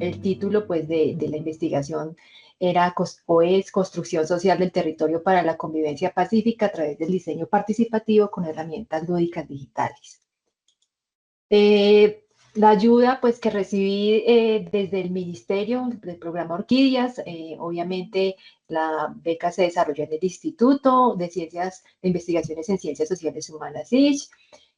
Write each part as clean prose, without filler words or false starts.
el título pues, de la investigación era o es Construcción Social del Territorio para la Convivencia Pacífica a través del diseño participativo con herramientas lúdicas digitales. La ayuda pues, que recibí desde el Ministerio del Programa Orquídeas, obviamente la beca se desarrolló en el Instituto de Investigaciones en Ciencias Sociales Humanas, ISH.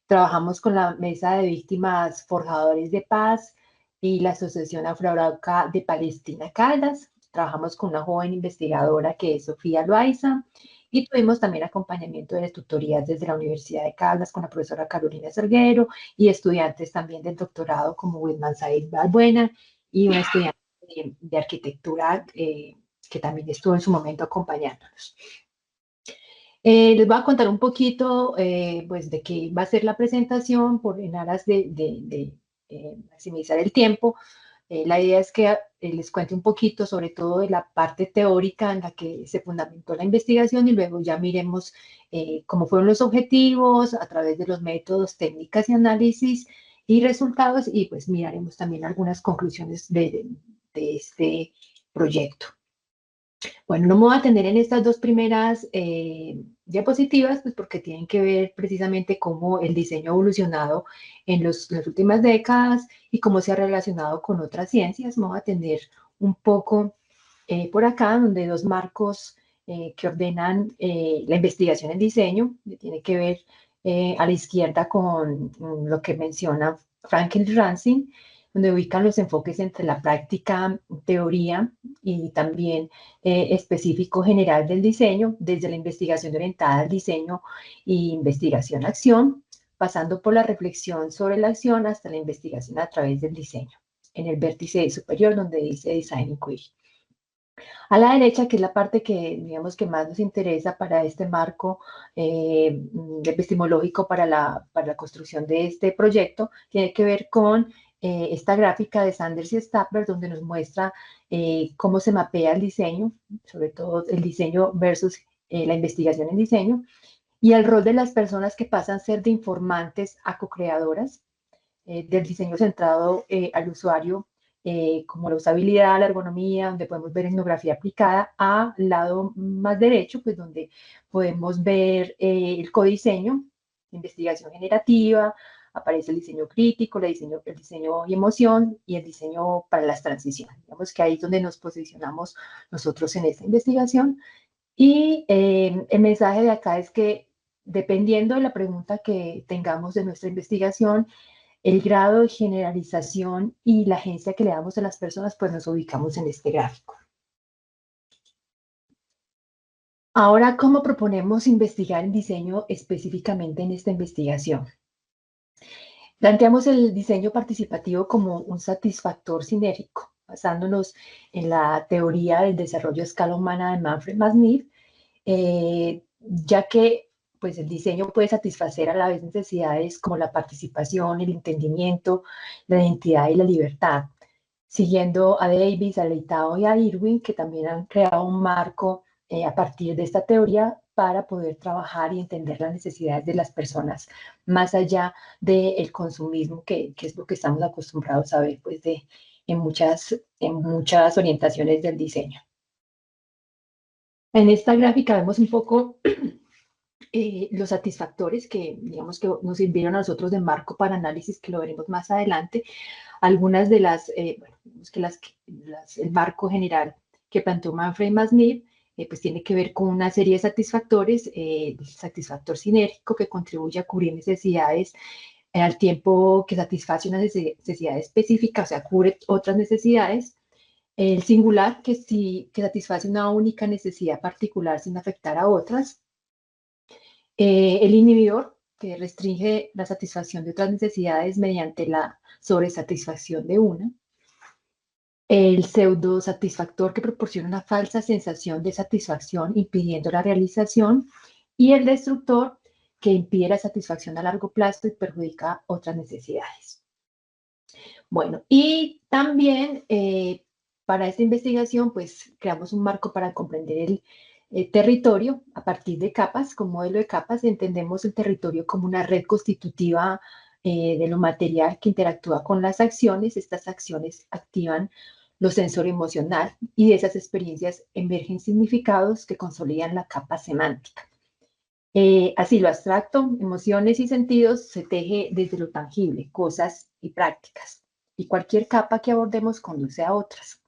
Trabajamos con la Mesa de Víctimas Forjadores de Paz y la Asociación Afro-Arauca de Palestina Caldas. Trabajamos con una joven investigadora que es Sofía Loaiza y tuvimos también acompañamiento de las tutorías desde la Universidad de Caldas con la profesora Carolina Serguero y estudiantes también del doctorado como Wilman Said Balbuena y una estudiante de arquitectura que también estuvo en su momento acompañándonos. Les voy a contar un poquito pues de qué va a ser la presentación en aras de maximizar el tiempo. La idea es que les cuente un poquito sobre todo de la parte teórica en la que se fundamentó la investigación y luego ya miremos cómo fueron los objetivos a través de los métodos, técnicas y análisis y resultados y pues miraremos también algunas conclusiones de este proyecto. Bueno, no me voy a atender en estas dos primeras diapositivas, pues porque tienen que ver precisamente cómo el diseño ha evolucionado en las últimas décadas y cómo se ha relacionado con otras ciencias. Me voy a atender un poco por acá, donde dos marcos que ordenan la investigación en diseño, que tiene que ver a la izquierda con lo que menciona Franklin Ransing, donde ubican los enfoques entre la práctica, teoría y también específico general del diseño, desde la investigación orientada al diseño e investigación-acción, pasando por la reflexión sobre la acción hasta la investigación a través del diseño, en el vértice superior donde dice Design Inquiry. A la derecha, que es la parte que, digamos, que más nos interesa para este marco epistemológico para la construcción de este proyecto, tiene que ver con esta gráfica de Sanders y Stapler, donde nos muestra cómo se mapea el diseño, sobre todo el diseño versus la investigación en diseño, y el rol de las personas que pasan a ser de informantes a co-creadoras del diseño centrado al usuario, como la usabilidad, la ergonomía, donde podemos ver etnografía aplicada, al lado más derecho, pues donde podemos ver el codiseño, investigación generativa, aparece el diseño crítico, el diseño y emoción y el diseño para las transiciones. Digamos que ahí es donde nos posicionamos nosotros en esta investigación. Y el mensaje de acá es que dependiendo de la pregunta que tengamos de nuestra investigación, el grado de generalización y la agencia que le damos a las personas, pues nos ubicamos en este gráfico. Ahora, ¿cómo proponemos investigar el diseño específicamente en esta investigación? Planteamos el diseño participativo como un satisfactor sinérgico, basándonos en la teoría del desarrollo a escala humana de Manfred Masniff, ya que pues el diseño puede satisfacer a la vez necesidades como la participación, el entendimiento, la identidad y la libertad. Siguiendo a Davis, a Leitao y a Irwin, que también han creado un marco a partir de esta teoría para poder trabajar y entender las necesidades de las personas, más allá del consumismo, que es lo que estamos acostumbrados a ver pues, en muchas orientaciones del diseño. En esta gráfica vemos un poco los satisfactores que, digamos, que nos sirvieron a nosotros de marco para análisis, que lo veremos más adelante. Algunas de bueno, el marco general que planteó Manfred Masniff, pues tiene que ver con una serie de satisfactores, el satisfactor sinérgico que contribuye a cubrir necesidades al tiempo que satisface una necesidad específica, o sea, cubre otras necesidades. El singular, que satisface una única necesidad particular sin afectar a otras. El inhibidor, que restringe la satisfacción de otras necesidades mediante la sobresatisfacción de una. El pseudosatisfactor, que proporciona una falsa sensación de satisfacción impidiendo la realización. Y el destructor, que impide la satisfacción a largo plazo y perjudica otras necesidades. Bueno, y también para esta investigación, pues creamos un marco para comprender el territorio a partir de capas. Con modelo de capas entendemos el territorio como una red constitutiva de lo material que interactúa con las acciones. Estas acciones activan lo sensoroemocional y de esas experiencias emergen significados que consolidan la capa semántica. Así lo abstracto, emociones y sentidos se teje desde lo tangible, cosas y prácticas. Y cualquier capa que abordemos conduce a otras.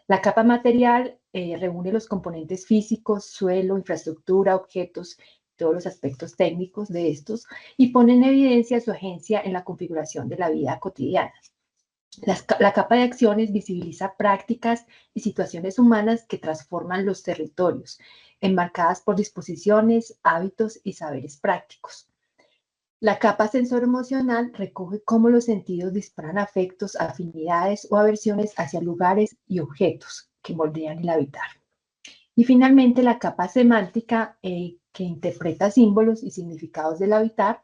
La capa material reúne los componentes físicos, suelo, infraestructura, objetos, todos los aspectos técnicos de estos y pone en evidencia su agencia en la configuración de la vida cotidiana. La capa de acciones visibiliza prácticas y situaciones humanas que transforman los territorios, enmarcadas por disposiciones, hábitos y saberes prácticos. La capa sensoroemocional recoge cómo los sentidos disparan afectos, afinidades o aversiones hacia lugares y objetos que moldean el habitar. Y finalmente la capa semántica que interpreta símbolos y significados del habitar.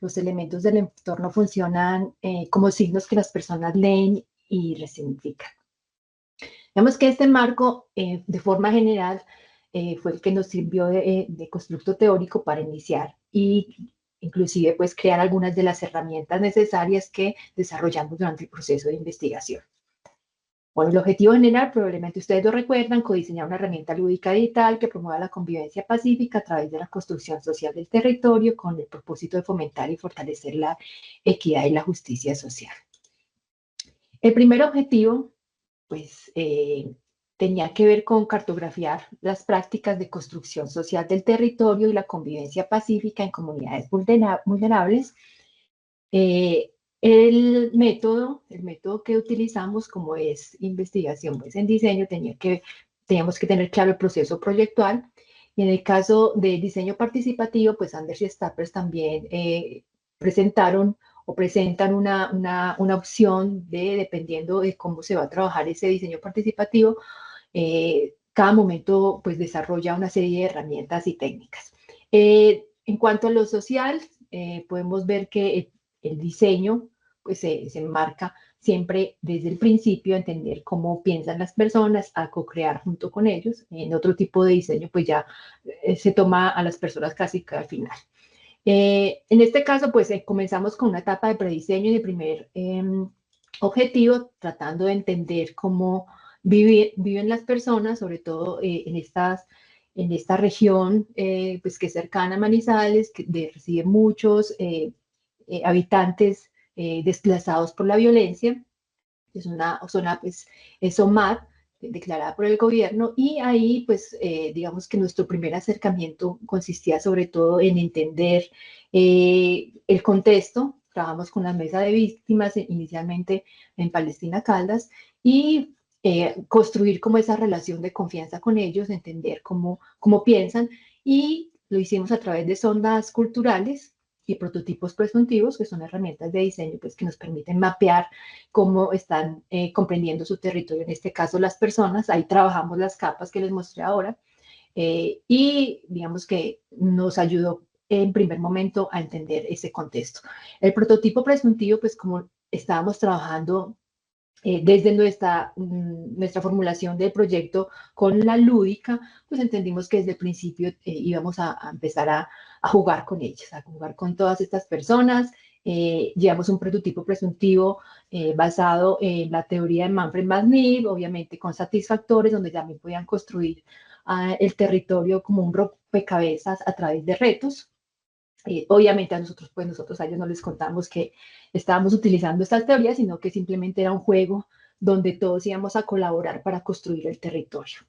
Los elementos del entorno funcionan como signos que las personas leen y resignifican. Vemos que este marco, de forma general, fue el que nos sirvió de constructo teórico para iniciar y inclusive pues crear algunas de las herramientas necesarias que desarrollamos durante el proceso de investigación. Bueno, el objetivo general, probablemente ustedes lo recuerdan, codiseñar una herramienta lúdica digital que promueva la convivencia pacífica a través de la construcción social del territorio con el propósito de fomentar y fortalecer la equidad y la justicia social. El primer objetivo, pues, tenía que ver con cartografiar las prácticas de construcción social del territorio y la convivencia pacífica en comunidades vulnerables. El método que utilizamos, como es investigación pues, en diseño, teníamos que tener claro el proceso proyectual. Y en el caso del diseño participativo, pues Anders y Stappers también presentaron o presentan una opción dependiendo de cómo se va a trabajar ese diseño participativo, cada momento pues desarrolla una serie de herramientas y técnicas. En cuanto a lo social, podemos ver que el diseño pues se enmarca siempre desde el principio, entender cómo piensan las personas, a co-crear junto con ellos. En otro tipo de diseño pues ya se toma a las personas casi que al final. En este caso pues comenzamos con una etapa de prediseño y de primer objetivo, tratando de entender cómo viven las personas, sobre todo en esta región pues que es cercana a Manizales, que recibe muchos habitantes desplazados por la violencia. Es una zona, pues, es OMAD, declarada por el gobierno, y ahí, pues, digamos que nuestro primer acercamiento consistía sobre todo en entender el contexto. Trabajamos con la mesa de víctimas, inicialmente en Palestina Caldas, y construir como esa relación de confianza con ellos, entender cómo piensan, y lo hicimos a través de sondas culturales y prototipos presuntivos, que son herramientas de diseño pues, que nos permiten mapear cómo están comprendiendo su territorio, en este caso las personas. Ahí trabajamos las capas que les mostré ahora y digamos que nos ayudó en primer momento a entender ese contexto. El prototipo presuntivo, pues como estábamos trabajando desde nuestra formulación del proyecto con la lúdica, pues entendimos que desde el principio íbamos a empezar a jugar con ellas, a jugar con todas estas personas. Llevamos un prototipo presuntivo basado en la teoría de Manfred Mann, obviamente con satisfactores, donde también podían construir el territorio como un rompecabezas a través de retos. Obviamente nosotros a ellos no les contamos que estábamos utilizando estas teorías, sino que simplemente era un juego donde todos íbamos a colaborar para construir el territorio.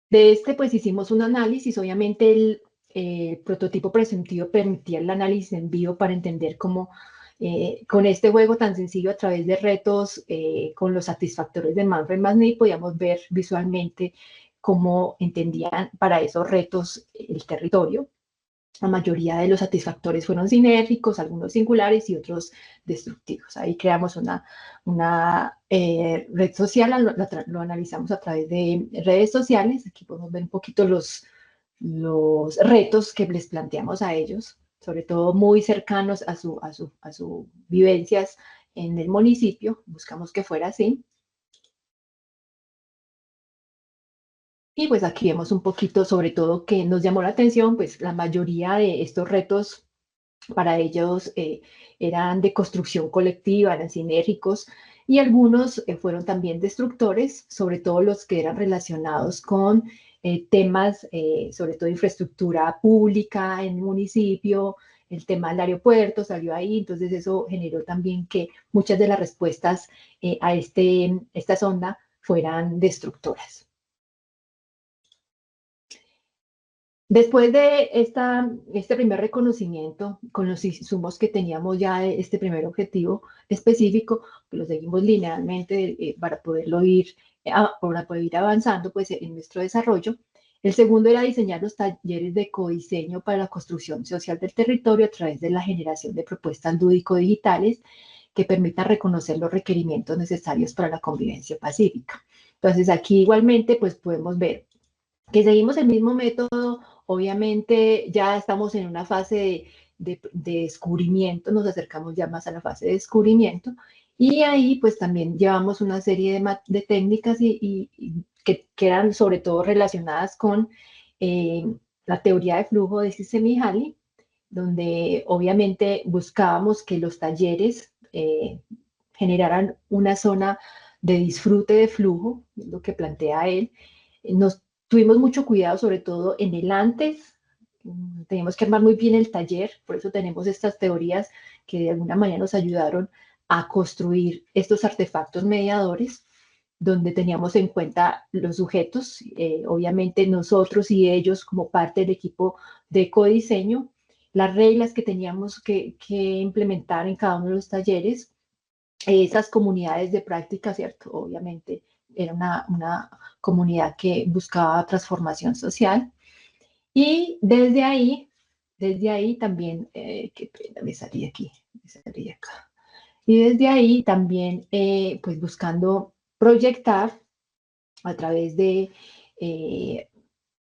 De pues hicimos un análisis. Obviamente el prototipo presuntivo permitía el análisis en vivo para entender cómo con este juego tan sencillo a través de retos con los satisfactores de Manfred Mann podíamos ver visualmente cómo entendían para esos retos el territorio. La mayoría de los satisfactores fueron sinérgicos, algunos singulares y otros destructivos. Ahí creamos una red social, lo analizamos a través de redes sociales. Aquí podemos ver un poquito los retos que les planteamos a ellos, sobre todo muy cercanos a sus vivencias en el municipio. Buscamos que fuera así. Y pues aquí vemos un poquito, sobre todo, que nos llamó la atención, pues la mayoría de estos retos para ellos eran de construcción colectiva, eran sinérgicos, y algunos fueron también destructores, sobre todo los que eran relacionados con temas, sobre todo infraestructura pública en el municipio, el tema del aeropuerto salió ahí, entonces eso generó también que muchas de las respuestas a esta sonda fueran destructoras. Después de este primer reconocimiento, con los insumos que teníamos ya de este primer objetivo específico, que lo seguimos linealmente para poderlo para poder ir avanzando pues, en nuestro desarrollo. El segundo era diseñar los talleres de codiseño para la construcción social del territorio a través de la generación de propuestas lúdico-digitales que permitan reconocer los requerimientos necesarios para la convivencia pacífica. Entonces aquí igualmente pues podemos ver que seguimos el mismo método. Obviamente ya estamos en una fase de descubrimiento, nos acercamos ya más a la fase de descubrimiento y ahí pues también llevamos una serie de técnicas que eran sobre todo relacionadas con la teoría de flujo de Csikszentmihalyi, donde obviamente buscábamos que los talleres generaran una zona de disfrute de flujo, lo que plantea él. Nos tuvimos mucho cuidado, sobre todo en el antes. Teníamos que armar muy bien el taller, por eso tenemos estas teorías que de alguna manera nos ayudaron a construir estos artefactos mediadores, donde teníamos en cuenta los sujetos, obviamente nosotros y ellos como parte del equipo de codiseño, las reglas que teníamos que implementar en cada uno de los talleres, esas comunidades de práctica, ¿cierto? Obviamente era una comunidad que buscaba transformación social. Y desde ahí también, qué pena, me salí aquí, me salí acá. Y desde ahí también, pues buscando proyectar a través de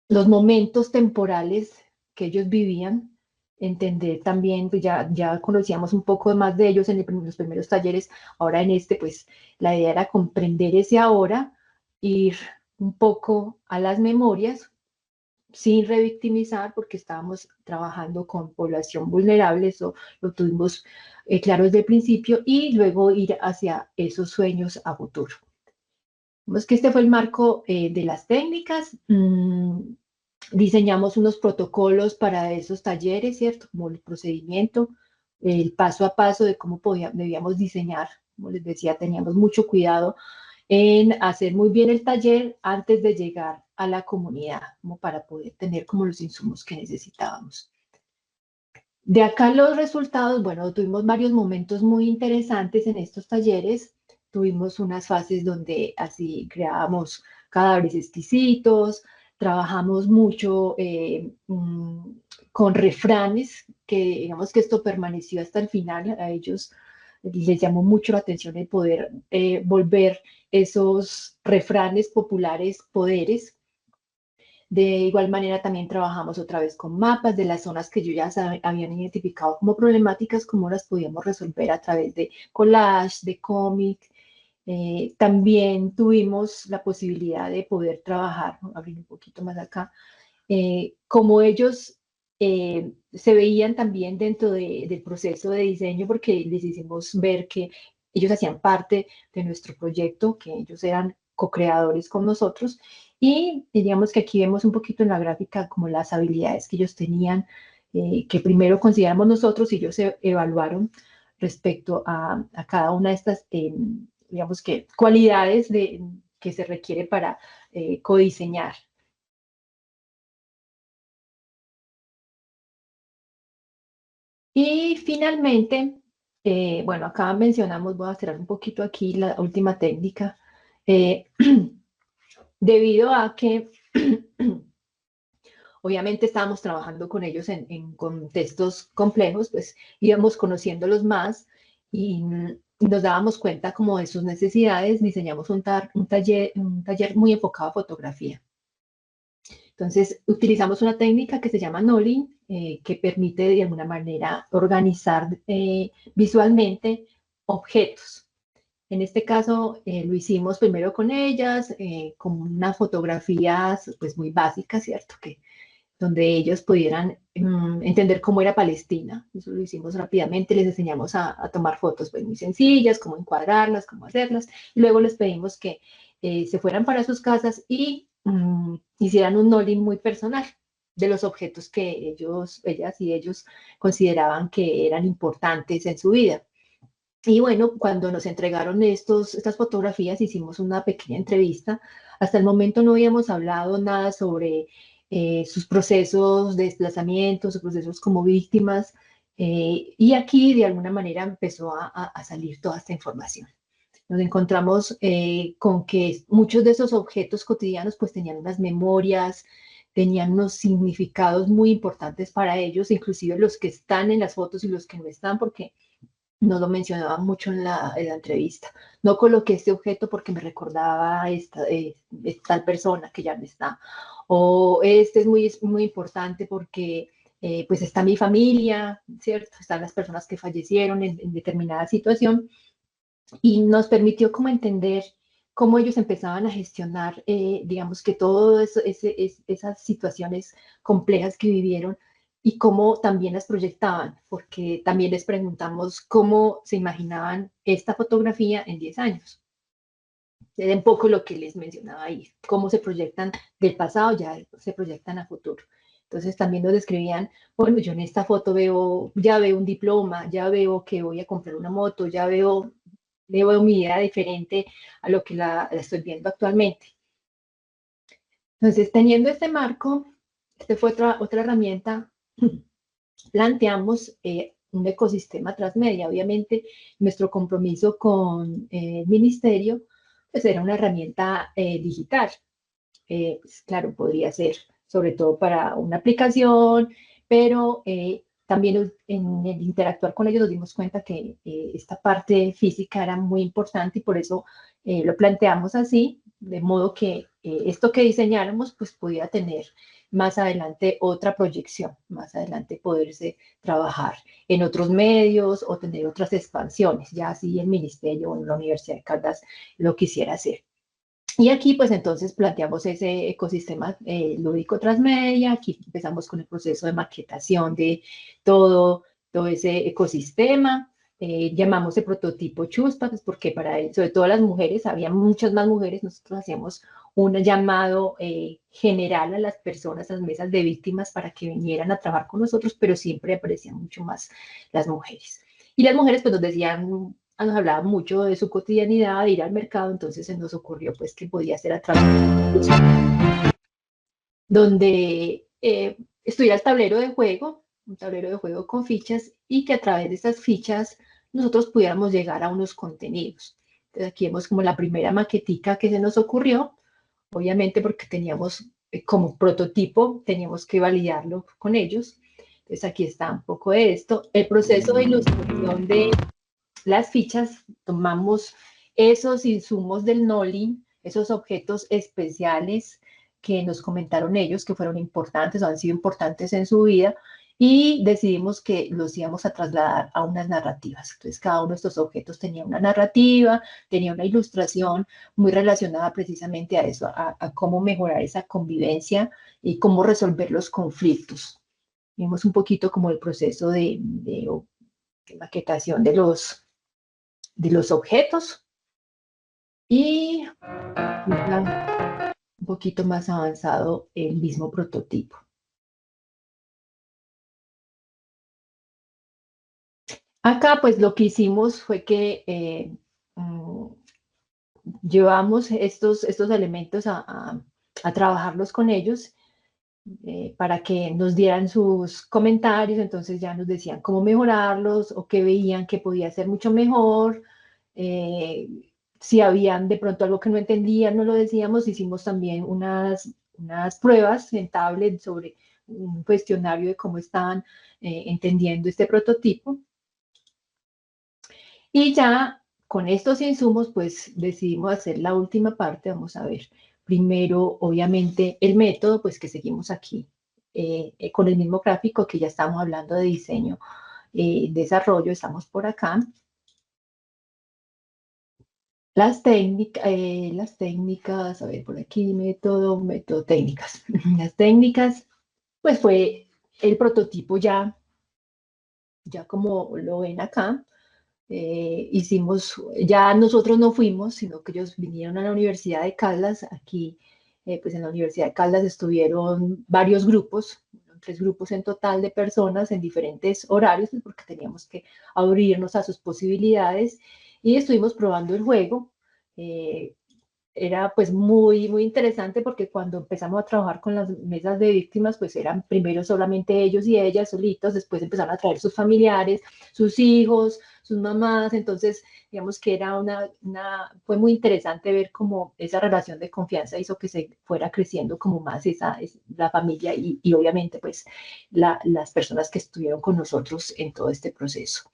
los momentos temporales que ellos vivían, entender también, pues ya conocíamos un poco más de ellos en los primeros talleres, ahora en este, pues la idea era comprender ese ahora, ir un poco a las memorias, sin revictimizar, porque estábamos trabajando con población vulnerable, eso lo tuvimos claro desde el principio, y luego ir hacia esos sueños a futuro. Vemos que este fue el marco de las técnicas. Diseñamos unos protocolos para esos talleres, ¿cierto? Como el procedimiento, el paso a paso de cómo debíamos diseñar. Como les decía, teníamos mucho cuidado en hacer muy bien el taller antes de llegar a la comunidad, como para poder tener como los insumos que necesitábamos. De acá los resultados, bueno, tuvimos varios momentos muy interesantes en estos talleres. Tuvimos unas fases donde así creábamos cadáveres exquisitos, trabajamos mucho con refranes, que digamos que esto permaneció hasta el final. A ellos les llamó mucho la atención el poder volver esos refranes populares poderes. De igual manera también trabajamos otra vez con mapas de las zonas que yo ya habían identificado como problemáticas, cómo las podíamos resolver a través de collage, de cómic. También tuvimos la posibilidad de poder trabajar, abrir un poquito más acá, cómo ellos se veían también dentro del proceso de diseño, porque les hicimos ver que ellos hacían parte de nuestro proyecto, que ellos eran co-creadores con nosotros, y diríamos que aquí vemos un poquito en la gráfica como las habilidades que ellos tenían, que primero consideramos nosotros y ellos se evaluaron respecto a cada una de estas, digamos que, cualidades que se requiere para codiseñar. Y finalmente, bueno, acá mencionamos, voy a cerrar un poquito aquí la última técnica, eh, debido a que obviamente estábamos trabajando con ellos en contextos complejos, pues íbamos conociéndolos más y nos dábamos cuenta como de sus necesidades, diseñamos un taller muy enfocado a fotografía. Entonces, utilizamos una técnica que se llama Knolling, que permite de alguna manera organizar visualmente objetos. En este caso lo hicimos primero con ellas, con unas fotografías pues muy básicas, ¿cierto? Donde ellos pudieran entender cómo era Palestina. Eso lo hicimos rápidamente, les enseñamos a tomar fotos pues, muy sencillas, cómo encuadrarlas, cómo hacerlas. Y luego les pedimos que se fueran para sus casas y hicieran un knowledge muy personal de los objetos que ellas y ellos consideraban que eran importantes en su vida. Y bueno, cuando nos entregaron estas fotografías, hicimos una pequeña entrevista. Hasta el momento no habíamos hablado nada sobre sus procesos de desplazamiento, sus procesos como víctimas. Y aquí, de alguna manera, empezó a salir toda esta información. Nos encontramos con que muchos de esos objetos cotidianos pues tenían unas memorias, tenían unos significados muy importantes para ellos, inclusive los que están en las fotos y los que no están, porque no lo mencionaba mucho en la entrevista. No coloqué este objeto porque me recordaba a tal persona que ya no está. O este es muy importante porque pues está mi familia, ¿cierto? Están las personas que fallecieron en determinada situación y nos permitió como entender cómo ellos empezaban a gestionar, digamos que todas esas situaciones complejas que vivieron y cómo también las proyectaban, porque también les preguntamos cómo se imaginaban esta fotografía en 10 años. Era un poco lo que les mencionaba ahí, cómo se proyectan del pasado, ya se proyectan a futuro. Entonces también nos describían, bueno, yo en esta foto ya veo un diploma, ya veo que voy a comprar una moto, ya veo mi vida diferente a lo que la estoy viendo actualmente. Entonces, teniendo este marco, esta fue otra herramienta, planteamos un ecosistema transmedia. Obviamente, nuestro compromiso con el ministerio pues era una herramienta digital. Pues, claro, podría ser sobre todo para una aplicación, pero también en el interactuar con ellos nos dimos cuenta que esta parte física era muy importante y por eso lo planteamos así, de modo que esto que diseñáramos pues pudiera tener más adelante otra proyección, más adelante poderse trabajar en otros medios o tener otras expansiones, ya así el ministerio o la Universidad de Caldas lo quisiera hacer. Y aquí, pues entonces planteamos ese ecosistema lúdico transmedia. Aquí empezamos con el proceso de maquetación de todo ese ecosistema. Llamamos el prototipo Chuspa, pues porque para él, sobre todo las mujeres, había muchas más mujeres. Nosotros hacíamos un llamado general a las personas, a las mesas de víctimas, para que vinieran a trabajar con nosotros, pero siempre aparecían mucho más las mujeres. Y las mujeres, pues nos decían nos hablaba mucho de su cotidianidad, de ir al mercado, entonces se nos ocurrió pues que podía ser a través de donde estuviera el tablero de juego, un tablero de juego con fichas y que a través de esas fichas nosotros pudiéramos llegar a unos contenidos. Entonces aquí vemos como la primera maquetica que se nos ocurrió, obviamente porque teníamos como prototipo, teníamos que validarlo con ellos. Entonces aquí está un poco de esto. El proceso de ilustración de las fichas, tomamos esos insumos del Nolin, esos objetos especiales que nos comentaron ellos que fueron importantes o han sido importantes en su vida y decidimos que los íbamos a trasladar a unas narrativas. Entonces cada uno de estos objetos tenía una narrativa, tenía una ilustración muy relacionada precisamente a eso, a cómo mejorar esa convivencia y cómo resolver los conflictos. Vimos un poquito como el proceso de maquetación de los objetos y un poquito más avanzado el mismo prototipo. Acá pues lo que hicimos fue que llevamos estos elementos a trabajarlos con ellos para que nos dieran sus comentarios, entonces ya nos decían cómo mejorarlos o qué veían que podía ser mucho mejor. Eh, si habían de pronto algo que no entendían, no lo decíamos, hicimos también unas pruebas en tablet sobre un cuestionario de cómo estaban entendiendo este prototipo. Y ya con estos insumos, pues decidimos hacer la última parte. Vamos a ver primero, obviamente, el método, pues que seguimos aquí con el mismo gráfico que ya estamos hablando de diseño, desarrollo, estamos por acá. Las técnicas, a ver, por aquí, método, técnicas. Las técnicas, pues fue el prototipo ya como lo ven acá. Hicimos, ya nosotros no fuimos, sino que ellos vinieron a la Universidad de Caldas. Aquí, pues en la Universidad de Caldas estuvieron varios grupos, 3 grupos en total de personas en diferentes horarios, pues, porque teníamos que abrirnos a sus posibilidades y estuvimos probando el juego. Eh, Era pues muy interesante porque cuando empezamos a trabajar con las mesas de víctimas, pues eran primero solamente ellos y ellas solitos, después empezaron a traer sus familiares, sus hijos, sus mamás, entonces digamos que era fue muy interesante ver cómo esa relación de confianza hizo que se fuera creciendo como más la familia y obviamente pues las personas que estuvieron con nosotros en todo este proceso.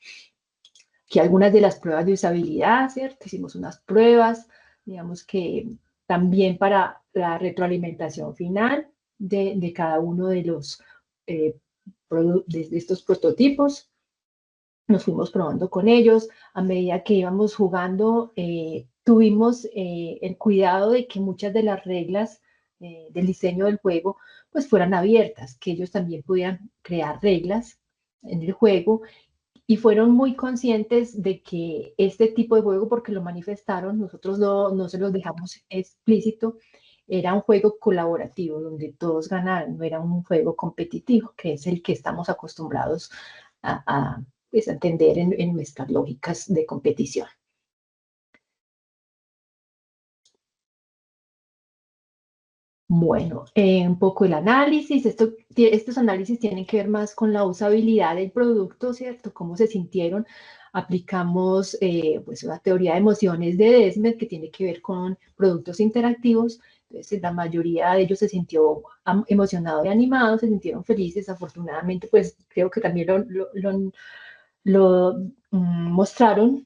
Aquí algunas de las pruebas de usabilidad, ¿cierto? Hicimos unas pruebas, digamos que también para la retroalimentación final de cada uno de los eh, de estos prototipos. Nos fuimos probando con ellos. A medida que íbamos jugando, tuvimos el cuidado de que muchas de las reglas del diseño del juego pues fueran abiertas, que ellos también pudieran crear reglas en el juego y fueron muy conscientes de que este tipo de juego, porque lo manifestaron, nosotros no se los dejamos explícito, era un juego colaborativo donde todos ganaron, no era un juego competitivo, que es el que estamos acostumbrados pues, a entender en nuestras lógicas de competición. Bueno, un poco el análisis. Estos análisis tienen que ver más con la usabilidad del producto, ¿cierto? Cómo se sintieron. Aplicamos pues una teoría de emociones de Desmet que tiene que ver con productos interactivos. Entonces, la mayoría de ellos se sintió emocionado y animado, se sintieron felices. Afortunadamente, pues creo que también lo mostraron.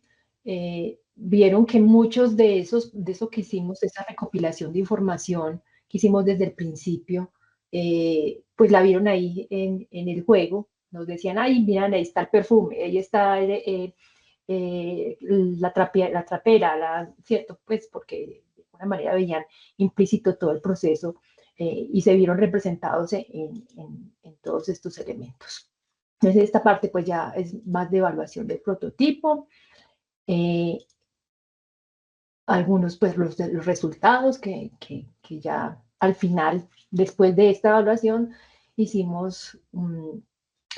Vieron que muchos de eso que hicimos, esa recopilación de información, que hicimos desde el principio, pues la vieron ahí en el juego. Nos decían, ay, miren, ahí está el perfume, ahí está la trapera, ¿cierto? Pues porque de alguna manera veían implícito todo el proceso y se vieron representados en todos estos elementos. Entonces, esta parte pues ya es más de evaluación del prototipo. Eh, Algunos pues los resultados que ya al final, después de esta evaluación, hicimos,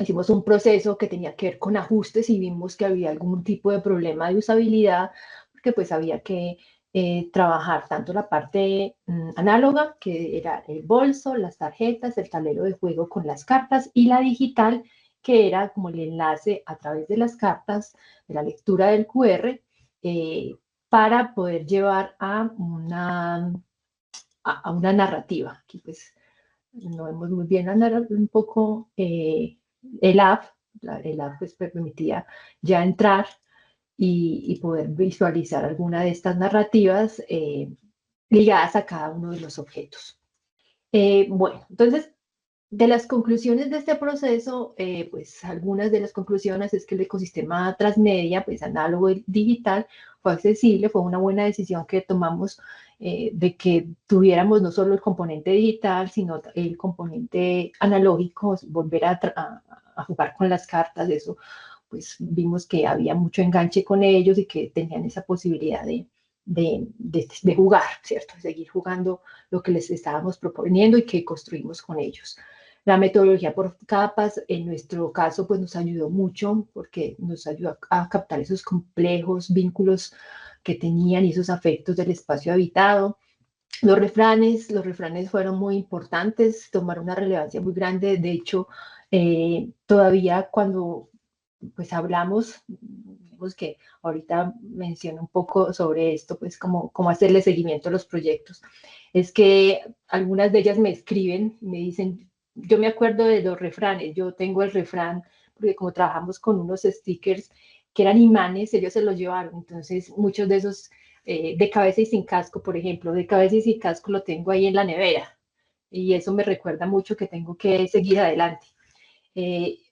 hicimos un proceso que tenía que ver con ajustes y vimos que había algún tipo de problema de usabilidad, porque pues había que trabajar tanto la parte análoga, que era el bolso, las tarjetas, el tablero de juego con las cartas, y la digital, que era como el enlace a través de las cartas, de la lectura del QR, para poder llevar a una narrativa. Aquí pues no vemos muy bien un poco el app. El app pues permitía ya entrar y poder visualizar alguna de estas narrativas ligadas a cada uno de los objetos. Bueno, entonces de las conclusiones de este proceso, pues algunas de las conclusiones es que el ecosistema transmedia, pues análogo y digital, fue accesible, fue una buena decisión que tomamos de que tuviéramos no solo el componente digital, sino el componente analógico, volver a jugar con las cartas, eso, pues vimos que había mucho enganche con ellos y que tenían esa posibilidad de jugar, ¿cierto? De seguir jugando lo que les estábamos proponiendo y que construimos con ellos. La metodología por capas, en nuestro caso, pues nos ayudó mucho porque nos ayudó a captar esos complejos vínculos que tenían y esos afectos del espacio habitado. Los refranes fueron muy importantes, tomaron una relevancia muy grande. De hecho, todavía cuando pues hablamos, digamos que ahorita menciono un poco sobre esto, pues cómo hacerle seguimiento a los proyectos. Es que algunas de ellas me escriben y me dicen, yo me acuerdo de los refranes, yo tengo el refrán, porque como trabajamos con unos stickers que eran imanes, ellos se los llevaron, entonces muchos de esos de cabeza y sin casco, por ejemplo, de cabeza y sin casco lo tengo ahí en la nevera y eso me recuerda mucho que tengo que seguir adelante.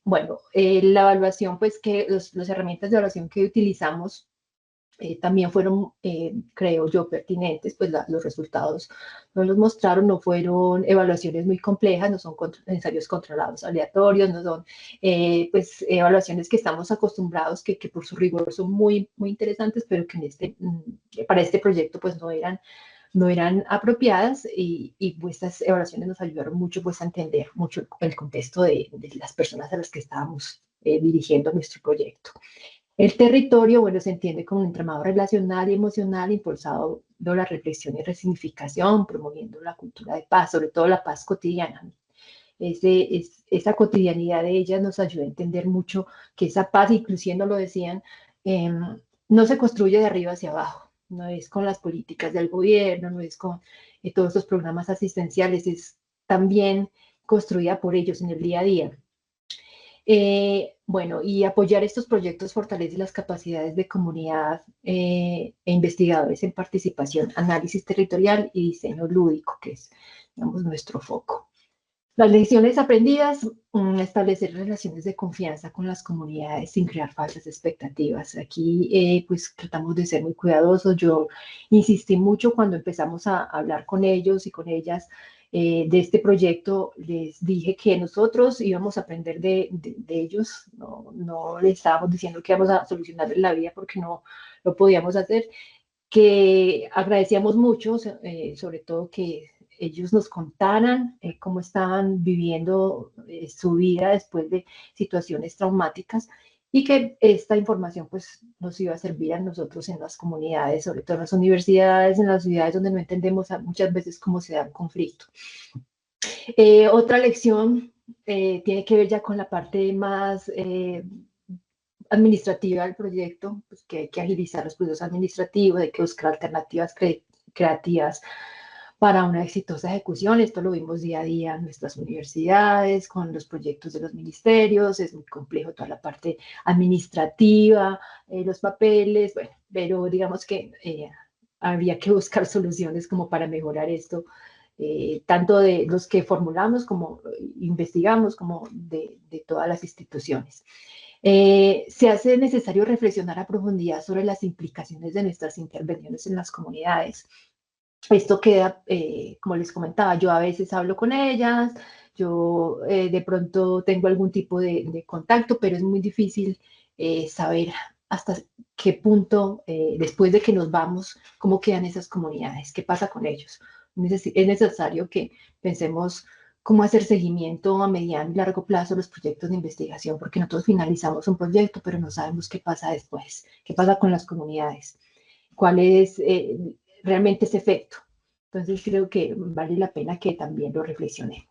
Bueno, la evaluación, pues que las herramientas de evaluación que utilizamos también fueron, creo yo, pertinentes, pues los resultados no los mostraron, no fueron evaluaciones muy complejas, no son ensayos controlados aleatorios, no son pues evaluaciones que estamos acostumbrados, que por su rigor son muy, muy interesantes, pero que para este proyecto pues no eran apropiadas y pues estas evaluaciones nos ayudaron mucho pues a entender mucho el contexto de las personas a las que estábamos dirigiendo nuestro proyecto. El territorio, bueno, se entiende como un entramado relacional y emocional impulsado por la reflexión y resignificación, promoviendo la cultura de paz, sobre todo la paz cotidiana. Esa cotidianidad de ellas nos ayuda a entender mucho que esa paz, inclusive nos lo decían, eh, no se construye de arriba hacia abajo, no es con las políticas del gobierno, no es con todos los programas asistenciales, es también construida por ellos en el día a día. Bueno, y apoyar estos proyectos fortalece las capacidades de comunidad e investigadores en participación, análisis territorial y diseño lúdico, que es, digamos, nuestro foco. Las lecciones aprendidas, establecer relaciones de confianza con las comunidades sin crear falsas expectativas. Aquí, pues, tratamos de ser muy cuidadosos. Yo insistí mucho cuando empezamos a hablar con ellos y con ellas de este proyecto. Les dije que nosotros íbamos a aprender de ellos. No les estábamos diciendo que íbamos a solucionarles la vida porque no lo podíamos hacer, que agradecíamos mucho, sobre todo que ellos nos contaran cómo estaban viviendo su vida después de situaciones traumáticas y que esta información pues nos iba a servir a nosotros en las comunidades, sobre todo en las universidades, en las ciudades donde no entendemos muchas veces cómo se da el conflicto. Otra lección tiene que ver ya con la parte más administrativa del proyecto, pues que hay que agilizar los procesos administrativos, hay que buscar alternativas creativas para una exitosa ejecución. Esto lo vimos día a día en nuestras universidades, con los proyectos de los ministerios, es muy complejo toda la parte administrativa, los papeles, bueno, pero digamos que habría que buscar soluciones como para mejorar esto, tanto de los que formulamos como investigamos, como de todas las instituciones. Se hace necesario reflexionar a profundidad sobre las implicaciones de nuestras intervenciones en las comunidades. Esto queda, como les comentaba, yo a veces hablo con ellas, yo de pronto tengo algún tipo de contacto, pero es muy difícil saber hasta qué punto, después de que nos vamos, cómo quedan esas comunidades, qué pasa con ellos. Es necesario que pensemos cómo hacer seguimiento a mediano y largo plazo de los proyectos de investigación, porque nosotros finalizamos un proyecto, pero no sabemos qué pasa después, qué pasa con las comunidades, cuál es realmente ese efecto. Entonces creo que vale la pena que también lo reflexionemos.